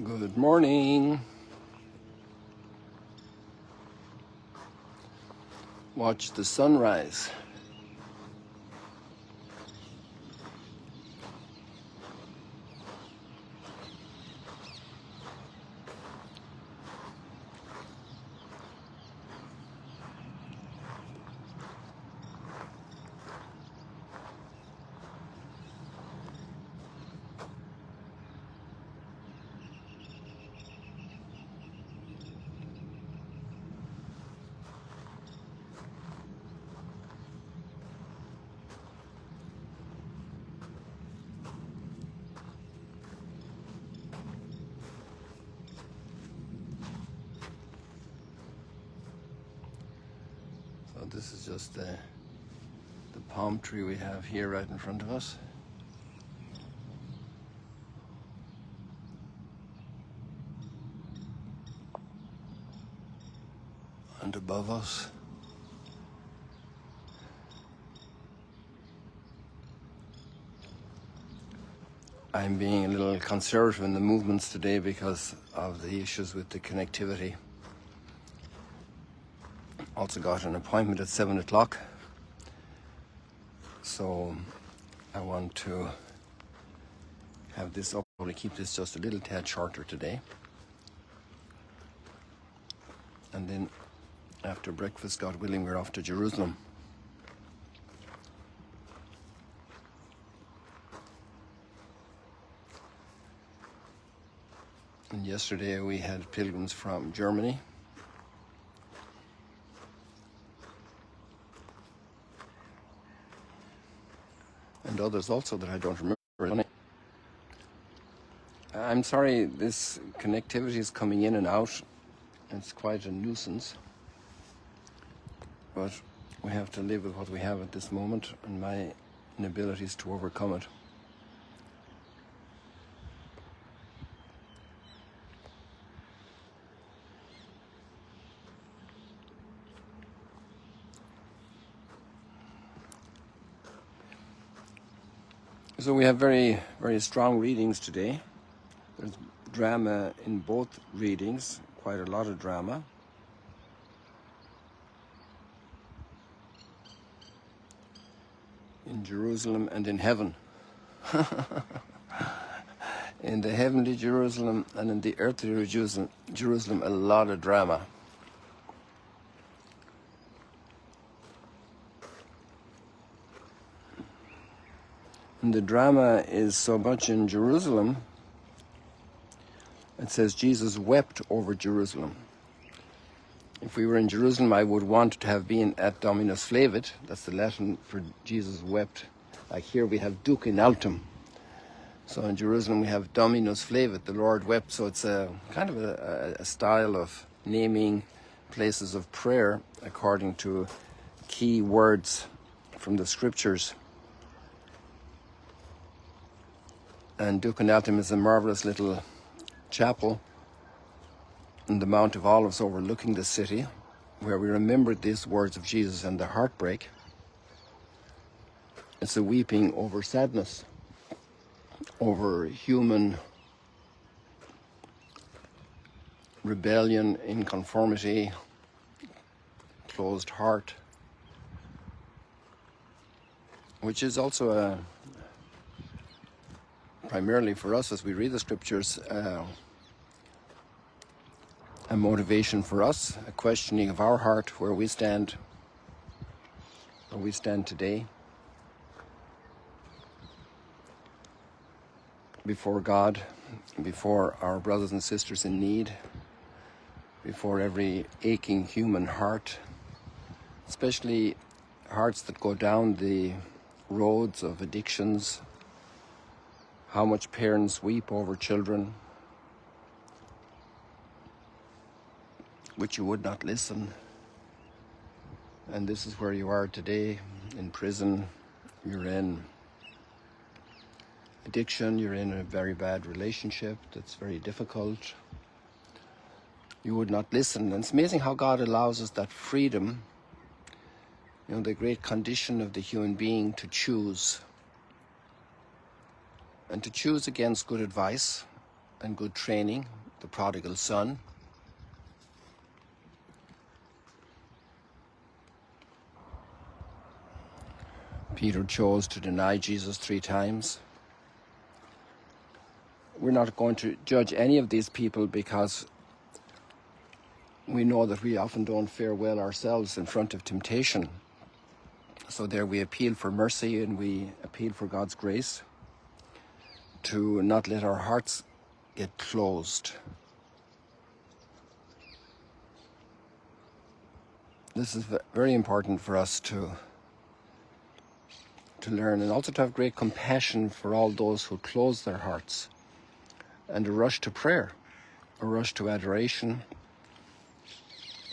Good morning. Watch the sunrise. So this is just the palm tree we have here right in front of us. And above us, I'm being a little conservative in the movements today because of the issues with the connectivity. Also got an appointment at 7 o'clock. So I want to have this up, probably keep this just a little tad shorter today. And then after breakfast, God willing, we're off to Jerusalem. And yesterday we had pilgrims from Germany. And others also that I don't remember. I'm sorry, this connectivity is coming in and out. It's quite a nuisance. But we have to live with what we have at this moment and my inabilities to overcome it. So we have very, very strong readings today. There's drama in both readings, quite a lot of drama. In Jerusalem and in heaven. In the heavenly Jerusalem and in the earthly Jerusalem, a lot of drama. And the drama is so much in Jerusalem. It says Jesus wept over Jerusalem. If we were in Jerusalem, I would want to have been at Dominus Flavit. That's the Latin for Jesus wept. Like here we have Duc in altum. So in Jerusalem we have Dominus Flavit, the Lord wept. So it's a kind of a style of naming places of prayer according to key words from the scriptures. And Duc in altum is a marvelous little chapel in the Mount of Olives overlooking the city, where we remembered these words of Jesus and the heartbreak. It's a weeping over sadness, over human rebellion, inconformity, closed heart, which is also primarily for us as we read the scriptures, a motivation for us, a questioning of our heart, where we stand today before God, before our brothers and sisters in need, before every aching human heart, especially hearts that go down the roads of addictions. How much parents weep over children, which you would not listen. And this is where you are today, in prison. You're in addiction, you're in a very bad relationship that's very difficult. You would not listen. And it's amazing how God allows us that freedom, the great condition of the human being to choose. And to choose against good advice and good training, the prodigal son. Peter chose to deny Jesus 3 times. We're not going to judge any of these people because we know that we often don't fare well ourselves in front of temptation. So there we appeal for mercy and we appeal for God's grace to not let our hearts get closed. This is very important for us to learn, and also to have great compassion for all those who close their hearts, and a rush to prayer, a rush to adoration.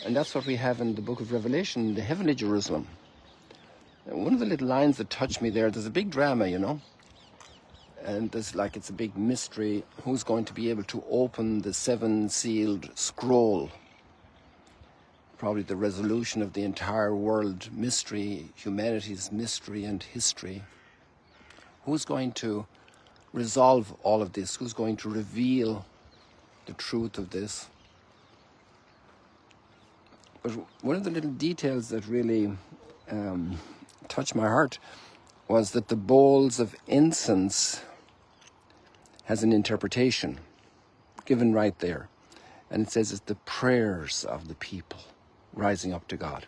And that's what we have in the book of Revelation, the heavenly Jerusalem. And one of the little lines that touched me there's a big drama, and there's it's a big mystery. Who's going to be able to open the 7-sealed scroll? Probably the resolution of the entire world mystery, humanity's mystery and history. Who's going to resolve all of this? Who's going to reveal the truth of this? But one of the little details that really touched my heart was that the bowls of incense has an interpretation given right there. And it says it's the prayers of the people rising up to God.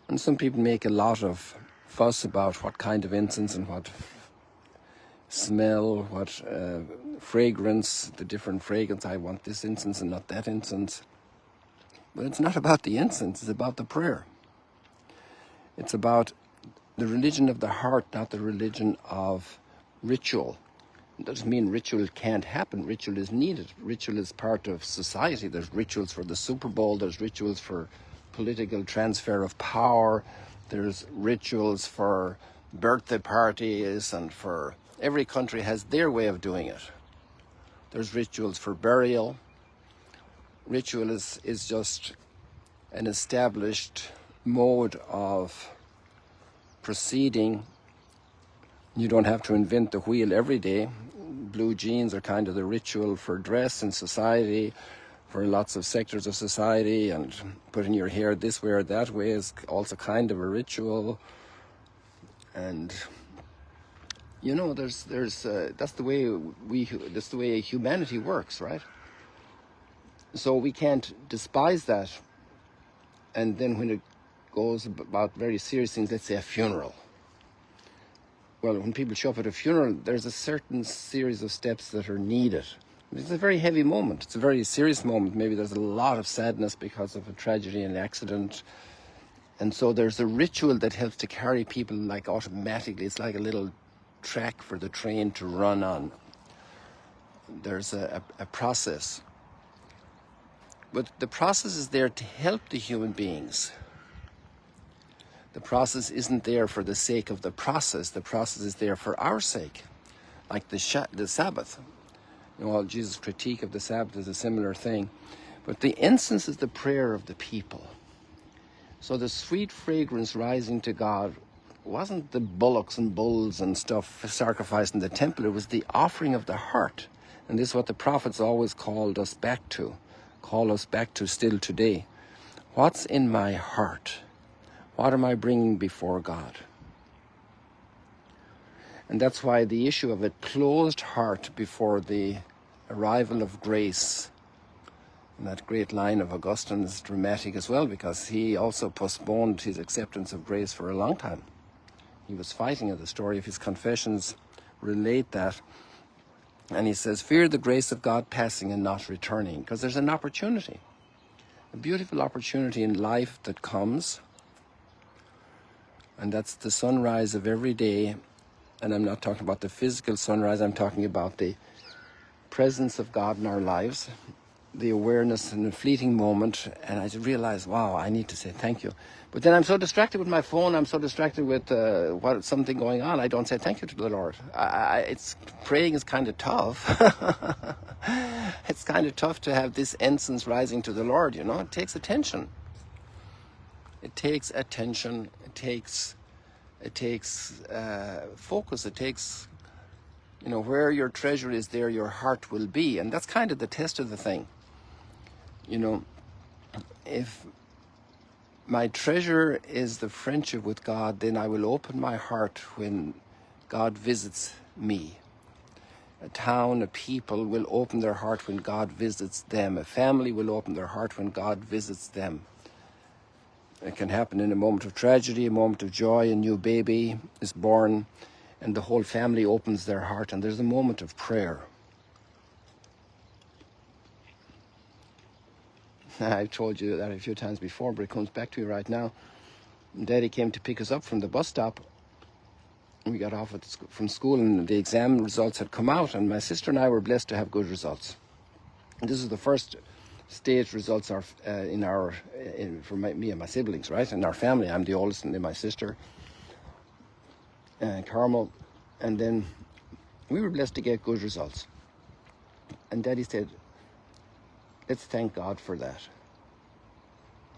And some people make a lot of fuss about what kind of incense and what smell, what fragrance, the different fragrance. I want this incense and not that incense. But it's not about the incense, it's about the prayer. It's about the religion of the heart, not the religion of ritual. It doesn't mean ritual can't happen. Ritual is needed. Ritual is part of society. There's rituals for the Super Bowl. There's rituals for political transfer of power. There's rituals for birthday parties, and for every country has their way of doing it. There's rituals for burial. Ritual is just an established mode of proceeding. You don't have to invent the wheel every day. Blue jeans are kind of the ritual for dress in society, for lots of sectors of society, and putting your hair this way or that way is also kind of a ritual. And that's the way humanity works, right? So we can't despise that. And then when it goes about very serious things, let's say a funeral. Well, when people show up at a funeral, there's a certain series of steps that are needed. It's a very heavy moment. It's a very serious moment. Maybe there's a lot of sadness because of a tragedy, an accident. And so there's a ritual that helps to carry people automatically. It's like a little track for the train to run on. There's a process. But the process is there to help the human beings. The process isn't there for the sake of the process. The process is there for our sake, like the Sabbath. Jesus' critique of the Sabbath is a similar thing. But the incense is the prayer of the people. So the sweet fragrance rising to God wasn't the bullocks and bulls and stuff sacrificed in the temple. It was the offering of the heart. And this is what the prophets always called us back to, call us back to still today. What's in my heart? What am I bringing before God? And that's why the issue of a closed heart before the arrival of grace, and that great line of Augustine is dramatic as well, because he also postponed his acceptance of grace for a long time. He was fighting it. The story of his confessions relate that. And he says, fear the grace of God passing and not returning, because there's an opportunity, a beautiful opportunity in life that comes. And that's the sunrise of every day. And I'm not talking about the physical sunrise. I'm talking about the presence of God in our lives, the awareness in a fleeting moment. And I realize, wow, I need to say thank you. But then I'm so distracted with my phone. I'm so distracted with something going on. I don't say thank you to the Lord. Praying is kind of tough. It's kind of tough to have this incense rising to the Lord, It takes attention. It takes attention. It takes focus. It takes You know, where your treasure is, there your heart will be. And that's kind of the test of the thing. You know, if my treasure is the friendship with God, then I will open my heart when God visits me. A town, a people will open their heart when God visits them. A family will open their heart when God visits them. It can happen in a moment of tragedy, a moment of joy. A new baby is born and the whole family opens their heart, and there's a moment of prayer. I've told you that a few times before, but it comes back to me right now. Daddy came to pick us up from the bus stop. We got off from school and the exam results had come out, and my sister and I were blessed to have good results. And this is the first stage results are for me and my siblings, right? In our family, I'm the oldest, and then my sister, Carmel, and then we were blessed to get good results. And Daddy said, let's thank God for that.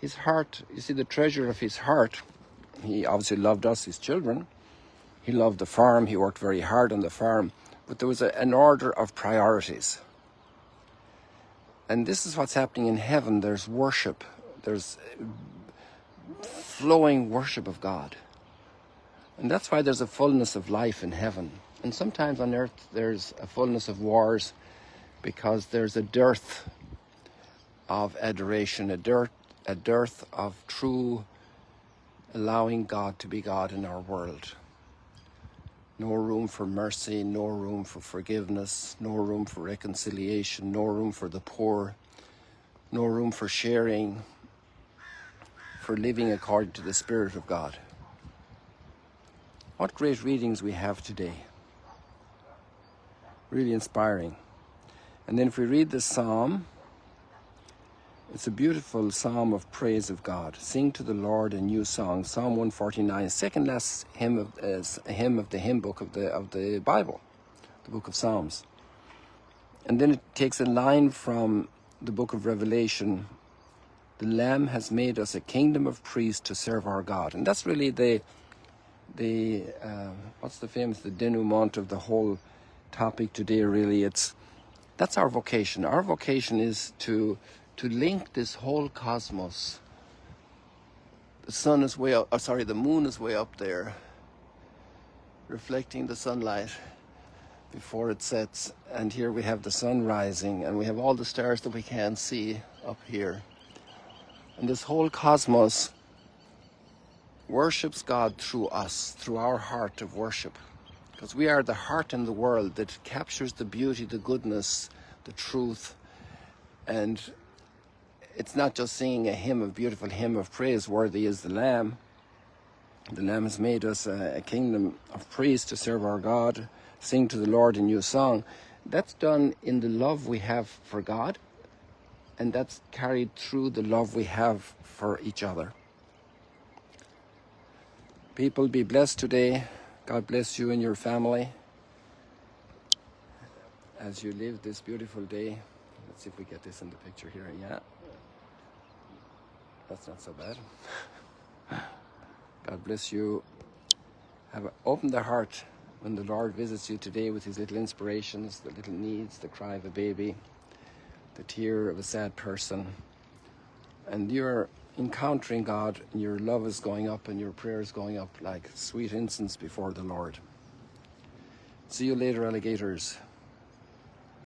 His heart, you see, the treasure of his heart, he obviously loved us, his children. He loved the farm. He worked very hard on the farm. But there was an order of priorities. And this is what's happening in heaven. There's worship. There's flowing worship of God. And that's why there's a fullness of life in heaven. And sometimes on earth there's a fullness of wars because there's a dearth of adoration, a dearth of true allowing God to be God in our world. No room for mercy, no room for forgiveness, no room for reconciliation, no room for the poor, no room for sharing, for living according to the Spirit of God. What great readings we have today. Really inspiring. And then if we read the psalm, it's a beautiful psalm of praise of God. Sing to the Lord a new song. Psalm 149, second last hymn of the hymn book of the Bible, the book of Psalms. And then it takes a line from the book of Revelation. The Lamb has made us a kingdom of priests to serve our God. And that's really the denouement of the whole topic today. Really, that's our vocation. Our vocation is to link this whole cosmos. The sun is way up, the moon is way up there, reflecting the sunlight before it sets. And here we have the sun rising, and we have all the stars that we can't see up here. And this whole cosmos worships God through us, through our heart of worship. Because we are the heart in the world that captures the beauty, the goodness, the truth. And it's not just singing a beautiful hymn of praise, worthy is the Lamb. The Lamb has made us a kingdom of priests to serve our God. Sing to the Lord a new song. That's done in the love we have for God, and that's carried through the love we have for each other. People, be blessed today. God bless you and your family as you live this beautiful day. Let's see if we get this in the picture here. Yeah. That's not so bad. God bless you. Open the heart when the Lord visits you today with his little inspirations, the little needs, the cry of a baby, the tear of a sad person. And you're encountering God, and your love is going up and your prayer is going up like sweet incense before the Lord. See you later, alligators.